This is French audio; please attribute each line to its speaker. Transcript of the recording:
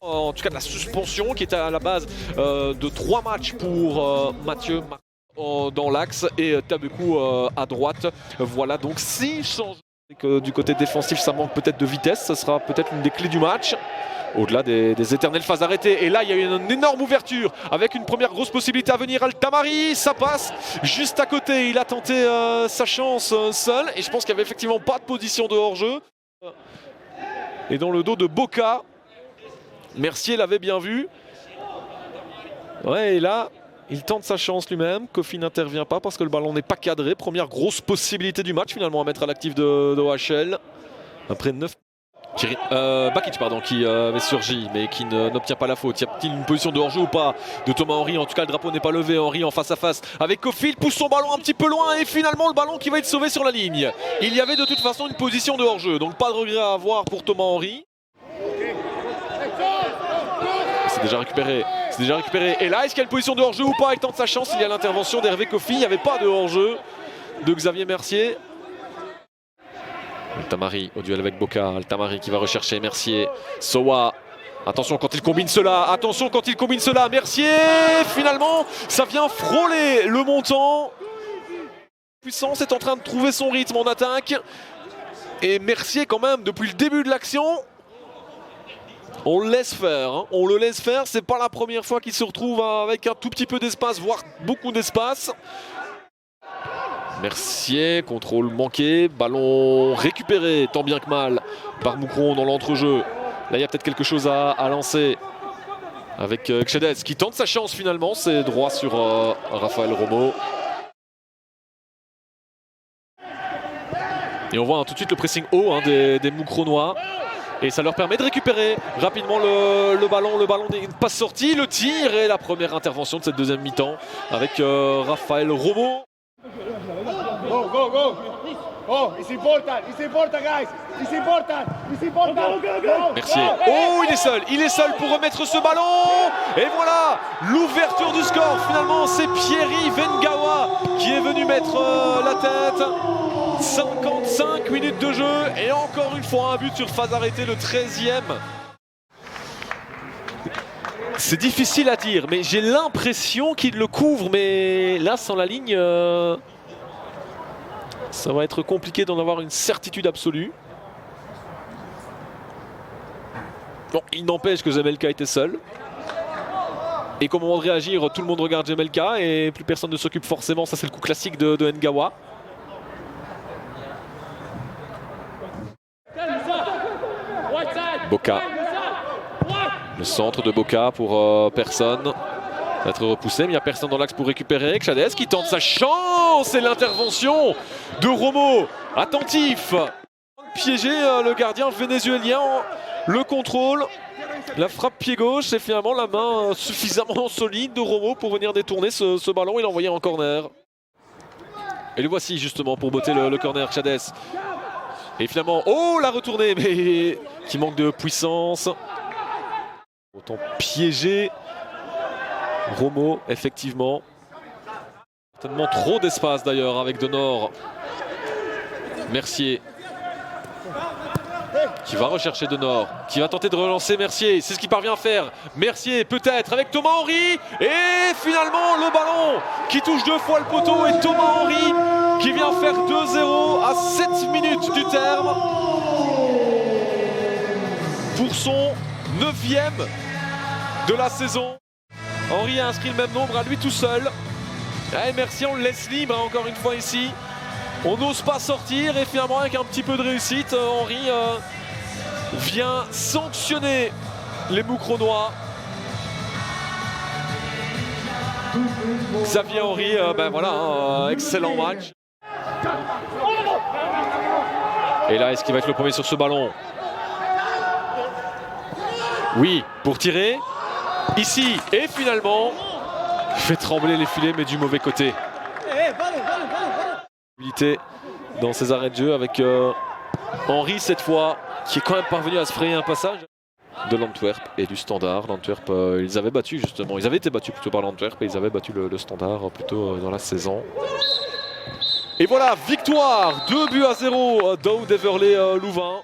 Speaker 1: En tout cas de la suspension qui était à la base de 3 matchs pour Mathieu dans l'axe et Tabekou à droite. Voilà donc 6 changements. Du côté défensif ça manque peut-être de vitesse, ça sera peut-être une des clés du match. Au-delà des éternelles phases arrêtées. Et là, il y a eu une énorme ouverture avec une première grosse possibilité à venir. Altamari, ça passe juste à côté. Il a tenté sa chance seul. Et je pense qu'il n'y avait effectivement pas de position de hors-jeu. Et dans le dos de Boca, Mercier l'avait bien vu. Ouais, et là, il tente sa chance lui-même. Kofi n'intervient pas parce que le ballon n'est pas cadré. Première grosse possibilité du match finalement à mettre à l'actif de OHL. Après 9... Bakic pardon, qui avait surgi mais qui n'obtient pas la faute. Y a-t-il une position de hors-jeu ou pas de Thomas Henry? En tout cas le drapeau n'est pas levé. Henry en face à face avec Kofi, il pousse son ballon un petit peu loin et finalement le ballon qui va être sauvé sur la ligne. Il y avait de toute façon une position de hors-jeu, donc pas de regret à avoir pour Thomas Henry. C'est déjà récupéré. C'est déjà récupéré. Et là, est-ce qu'il y a une position de hors-jeu ou pas? Il tente sa chance. Il y a l'intervention d'Hervé Kofi. Il n'y avait pas de hors-jeu de Xavier Mercier. Altamari au duel avec Boca. Altamari qui va rechercher Mercier. Sowa. Attention quand il combine cela. Attention quand il combine cela. Mercier. Finalement, ça vient frôler le montant. Puissance est en train de trouver son rythme en attaque. Et Mercier quand même, depuis le début de l'action, on le laisse faire. Hein. On le laisse faire. C'est pas la première fois qu'il se retrouve avec un tout petit peu d'espace, voire beaucoup d'espace. Mercier, contrôle manqué, ballon récupéré tant bien que mal par Moucron dans l'entrejeu. Là il y a peut-être quelque chose à lancer avec Xhedez qui tente sa chance finalement, c'est droit sur Raphaël Romo. Et on voit tout de suite le pressing haut des Moucronois. Et ça leur permet de récupérer rapidement le ballon n'est pas sorti, le tir et la première intervention de cette deuxième mi-temps avec Raphaël Romo.
Speaker 2: Go, go, go! Oh, it's important, guys! It's important!
Speaker 1: Mercier. Oh, il est seul pour remettre ce ballon! Et voilà, l'ouverture du score. Finalement, c'est Pierry Vengawa qui est venu mettre la tête. 55 minutes de jeu et encore une fois un but sur phase arrêtée, le 13e. C'est difficile à dire, mais j'ai l'impression qu'il le couvre. Mais là, sans la ligne, ça va être compliqué d'en avoir une certitude absolue. Bon, il n'empêche que Zemelka était seul. Et qu'au moment de réagir, tout le monde regarde Zemelka et plus personne ne s'occupe forcément. Ça, c'est le coup classique de Ngawa. Boca. Le centre de Boca pour personne. Ça va être repoussé, mais il n'y a personne dans l'axe pour récupérer. Xhedez qui tente sa chance et l'intervention de Romo. Attentif. Piéger le gardien vénézuélien. Le contrôle. La frappe pied gauche et finalement la main suffisamment solide de Romo pour venir détourner ce ballon et l'envoyer en corner. Et le voici justement pour botter le corner, Xhedez. Et finalement, oh la retournée, mais qui manque de puissance. Autant piéger Romo, effectivement. Certainement trop d'espace d'ailleurs avec Denor. Mercier. Qui va rechercher Denor, qui va tenter de relancer Mercier. C'est ce qu'il parvient à faire. Mercier peut-être avec Thomas Henry. Et finalement le ballon qui touche 2 fois le poteau. Et Thomas Henry qui vient faire 2-0 à 7 minutes du terme. Pour son 9e de la saison. Henry a inscrit le même nombre à lui tout seul. Et Mercier, on le laisse libre encore une fois ici. On n'ose pas sortir et finalement avec un petit peu de réussite, Henry vient sanctionner les Moucronois. Xavier Henry, ben voilà, excellent match. Et là, est-ce qu'il va être le premier sur ce ballon? Oui, pour tirer. Ici, et finalement, il fait trembler les filets, mais du mauvais côté. Dans ses arrêts de jeu avec Henry cette fois, qui est quand même parvenu à se frayer un passage de l'Antwerp et du Standard. L'Antwerp, ils avaient battu justement, ils avaient été battus plutôt par l'Antwerp et ils avaient battu le Standard plutôt dans la saison. Et voilà, victoire 2-0 d'Oud Everley Louvain.